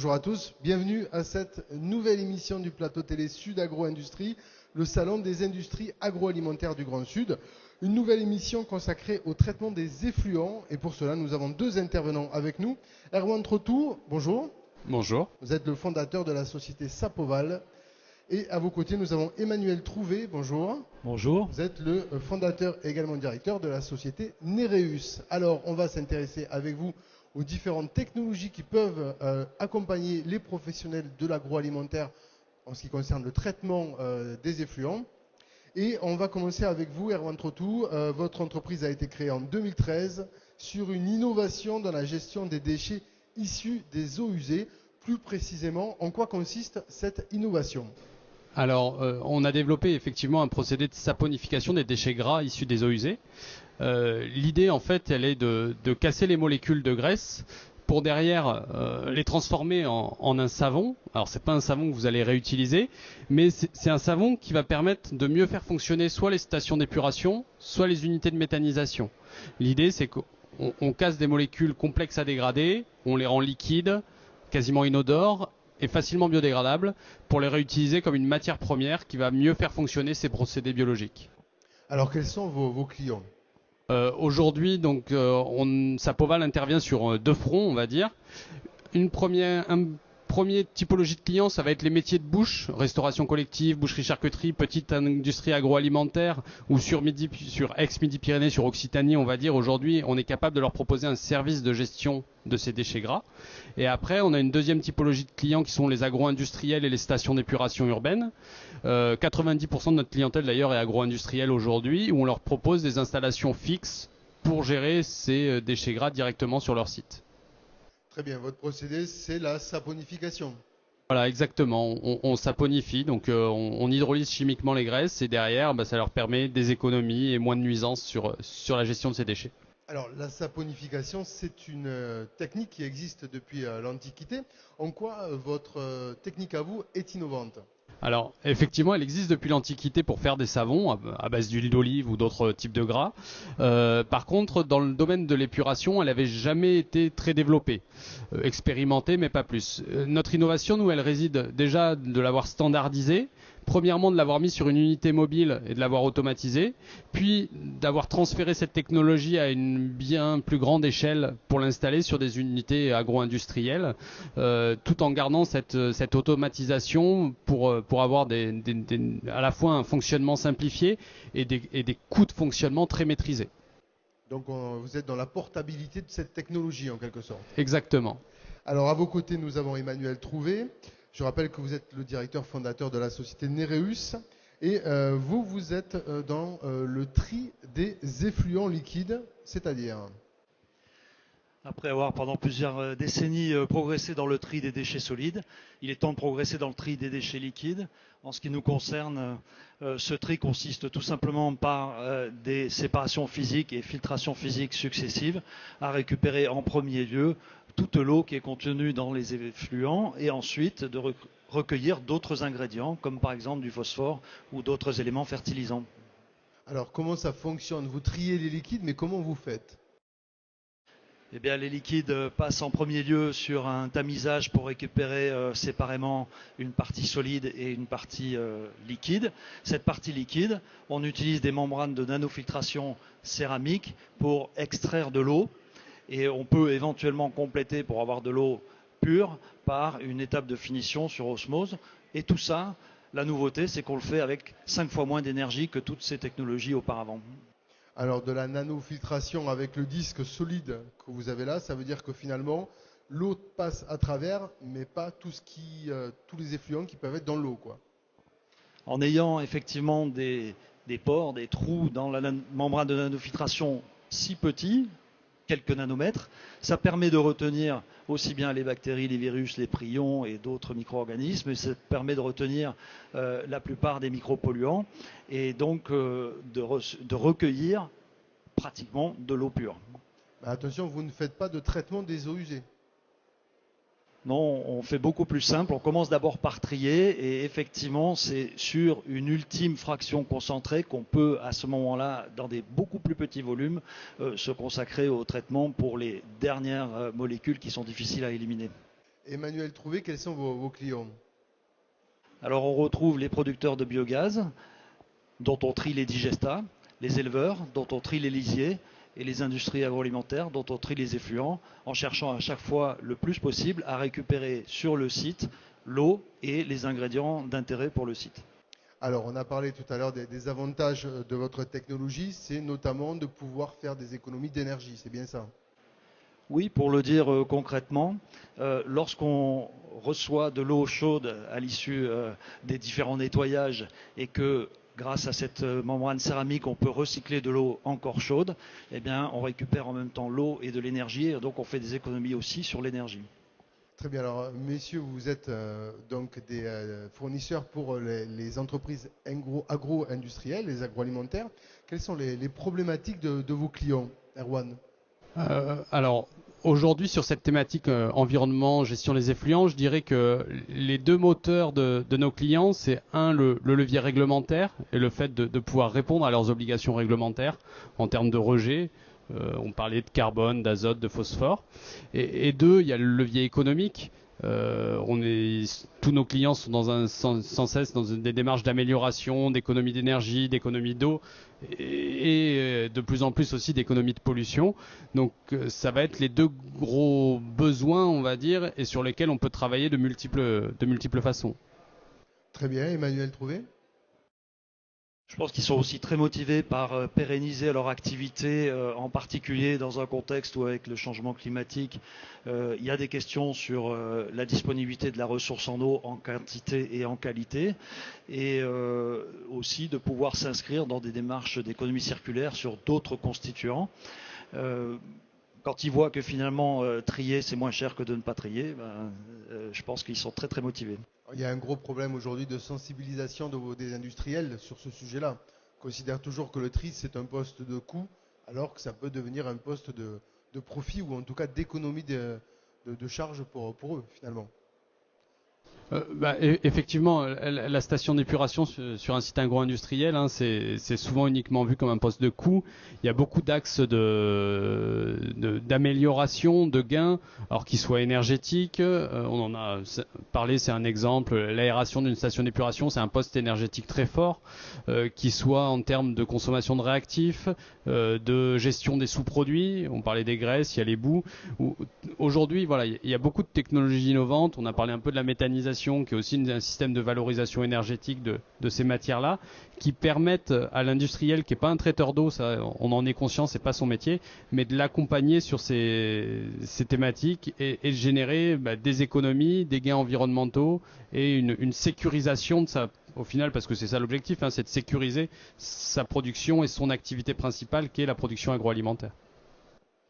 bonjour à tous, bienvenue à cette nouvelle émission du plateau télé Sud Agro Industrie, le salon des industries agroalimentaires du Grand Sud. Une nouvelle émission consacrée au traitement des effluents et pour cela nous avons deux intervenants avec nous. Erwan Trotou, bonjour. Bonjour. Vous êtes le fondateur de la société Sapoval. Et à vos côtés, nous avons Emmanuel Trouvé, bonjour. Bonjour. Vous êtes le fondateur et également directeur de la société Nereus. Alors, on va s'intéresser avec vous aux différentes technologies qui peuvent accompagner les professionnels de l'agroalimentaire en ce qui concerne le traitement des effluents. Et on va commencer avec vous, Erwan Trotou. Votre entreprise a été créée en 2013 sur une innovation dans la gestion des déchets issus des eaux usées. Plus précisément, en quoi consiste cette innovation ? Alors, on a développé effectivement un procédé de saponification des déchets gras issus des eaux usées. L'idée, en fait, elle est de casser les molécules de graisse pour derrière les transformer en un savon. Alors, c'est pas un savon que vous allez réutiliser, mais c'est un savon qui va permettre de mieux faire fonctionner soit les stations d'épuration, soit les unités de méthanisation. L'idée, c'est qu'on casse des molécules complexes à dégrader, on les rend liquides, quasiment inodores et facilement biodégradables pour les réutiliser comme une matière première qui va mieux faire fonctionner ces procédés biologiques. Alors, quels sont vos clients ? Aujourd'hui, donc, Sapoval intervient sur deux fronts, on va dire. Une première typologie de clients, ça va être les métiers de bouche, restauration collective, boucherie-charcuterie, petite industrie agroalimentaire, ou sur ex-Midi-Pyrénées, sur Occitanie, on va dire. Aujourd'hui, on est capable de leur proposer un service de gestion de ces déchets gras. Et après, on a une deuxième typologie de clients qui sont les agro-industriels et les stations d'épuration urbaine. 90% de notre clientèle d'ailleurs est agro-industrielle aujourd'hui, où on leur propose des installations fixes pour gérer ces déchets gras directement sur leur site. Très bien, votre procédé, c'est la saponification. Voilà, exactement. On saponifie, donc on hydrolyse chimiquement les graisses et derrière, ça leur permet des économies et moins de nuisances sur la gestion de ces déchets. Alors, la saponification, c'est une technique qui existe depuis l'Antiquité. En quoi votre technique à vous est innovante ? Alors, effectivement, elle existe depuis l'Antiquité pour faire des savons à base d'huile d'olive ou d'autres types de gras. Par contre, dans le domaine de l'épuration, elle n'avait jamais été très développée. Expérimentée, mais pas plus. Notre innovation, nous, elle réside déjà de l'avoir standardisée. Premièrement, de l'avoir mis sur une unité mobile et de l'avoir automatisé, puis d'avoir transféré cette technologie à une bien plus grande échelle pour l'installer sur des unités agro-industrielles, tout en gardant cette automatisation pour avoir à la fois un fonctionnement simplifié et des coûts de fonctionnement très maîtrisés. Donc vous êtes dans la portabilité de cette technologie en quelque sorte. Exactement. Alors à vos côtés, nous avons Emmanuel Trouvé. Je rappelle que vous êtes le directeur fondateur de la société Nereus et vous êtes dans le tri des effluents liquides, c'est-à-dire ? Après avoir pendant plusieurs décennies progressé dans le tri des déchets solides, il est temps de progresser dans le tri des déchets liquides. En ce qui nous concerne, ce tri consiste tout simplement par des séparations physiques et filtrations physiques successives à récupérer en premier lieu toute l'eau qui est contenue dans les effluents et ensuite de recueillir d'autres ingrédients comme par exemple du phosphore ou d'autres éléments fertilisants. Alors comment ça fonctionne ? Vous triez les liquides, mais comment vous faites ? Eh bien, les liquides passent en premier lieu sur un tamisage pour récupérer séparément une partie solide et une partie liquide. Cette partie liquide, on utilise des membranes de nanofiltration céramique pour extraire de l'eau et on peut éventuellement compléter pour avoir de l'eau pure par une étape de finition sur osmose. Et tout ça, la nouveauté, c'est qu'on le fait avec 5 fois moins d'énergie que toutes ces technologies auparavant. Alors de la nanofiltration avec le disque solide que vous avez là, ça veut dire que finalement l'eau passe à travers, mais pas tous les effluents qui peuvent être dans l'eau, quoi. En ayant effectivement des pores, des trous dans la membrane de nanofiltration si petits, quelques nanomètres, ça permet de retenir aussi bien les bactéries, les virus, les prions et d'autres micro-organismes, et ça permet de retenir la plupart des micropolluants et donc de recueillir pratiquement de l'eau pure. Attention, vous ne faites pas de traitement des eaux usées. Non, on fait beaucoup plus simple. On commence d'abord par trier et effectivement, c'est sur une ultime fraction concentrée qu'on peut, à ce moment-là, dans des beaucoup plus petits volumes, se consacrer au traitement pour les dernières molécules qui sont difficiles à éliminer. Emmanuel Trouvé, quels sont vos clients? Alors on retrouve les producteurs de biogaz, dont on trie les digestats, les éleveurs, dont on trie les lisiers, et les industries agroalimentaires, dont on trie les effluents, en cherchant à chaque fois le plus possible à récupérer sur le site l'eau et les ingrédients d'intérêt pour le site. Alors, on a parlé tout à l'heure des avantages de votre technologie, c'est notamment de pouvoir faire des économies d'énergie, c'est bien ça? Oui, pour le dire concrètement, lorsqu'on reçoit de l'eau chaude à l'issue des différents nettoyages et que grâce à cette membrane céramique, on peut recycler de l'eau encore chaude, eh bien, on récupère en même temps l'eau et de l'énergie, et donc on fait des économies aussi sur l'énergie. Très bien. Alors, messieurs, vous êtes donc des fournisseurs pour les entreprises agro-industrielles, les agroalimentaires. Quelles sont les problématiques de vos clients, Erwan? Alors, aujourd'hui, sur cette thématique environnement, gestion des effluents, je dirais que les deux moteurs de nos clients, c'est le levier réglementaire et le fait de pouvoir répondre à leurs obligations réglementaires en termes de rejet. On parlait de carbone, d'azote, de phosphore. Et deux, il y a le levier économique. Tous nos clients sont sans cesse dans des démarches d'amélioration, d'économie d'énergie, d'économie d'eau et de plus en plus aussi d'économie de pollution. Donc ça va être les deux gros besoins, on va dire, et sur lesquels on peut travailler de multiples façons. Très bien, Emmanuel Trouvé. Je pense qu'ils sont aussi très motivés par pérenniser leur activité, en particulier dans un contexte où avec le changement climatique, il y a des questions sur la disponibilité de la ressource en eau en quantité et en qualité, et aussi de pouvoir s'inscrire dans des démarches d'économie circulaire sur d'autres constituants. Quand ils voient que finalement trier c'est moins cher que de ne pas trier, je pense qu'ils sont très très motivés. Il y a un gros problème aujourd'hui de sensibilisation des industriels sur ce sujet-là. Ils considèrent toujours que le tri, c'est un poste de coût, alors que ça peut devenir un poste de profit ou en tout cas d'économie de charges pour eux, finalement. Effectivement, la station d'épuration sur un site agro-industriel, hein, c'est souvent uniquement vu comme un poste de coût. Il y a beaucoup d'axes d'amélioration, de gains, alors qu'ils soient énergétiques. On en a parlé, c'est un exemple. L'aération d'une station d'épuration, c'est un poste énergétique très fort, qui soit en termes de consommation de réactifs, de gestion des sous-produits. On parlait des graisses, il y a les boues. Aujourd'hui, voilà, il y a beaucoup de technologies innovantes. On a parlé un peu de la méthanisation, qui est aussi un système de valorisation énergétique de ces matières-là, qui permettent à l'industriel, qui n'est pas un traiteur d'eau, ça, on en est conscient, c'est pas son métier, mais de l'accompagner sur ces thématiques et de générer des économies, des gains environnementaux et une sécurisation de ça. Au final, parce que c'est ça l'objectif, hein, c'est de sécuriser sa production et son activité principale, qui est la production agroalimentaire.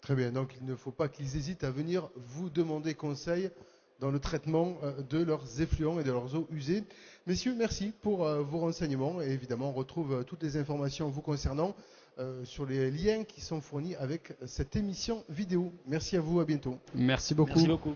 Très bien, donc il ne faut pas qu'ils hésitent à venir vous demander conseil dans le traitement de leurs effluents et de leurs eaux usées. Messieurs, merci pour vos renseignements et évidemment on retrouve toutes les informations vous concernant sur les liens qui sont fournis avec cette émission vidéo. Merci à vous, à bientôt. Merci beaucoup. Merci beaucoup.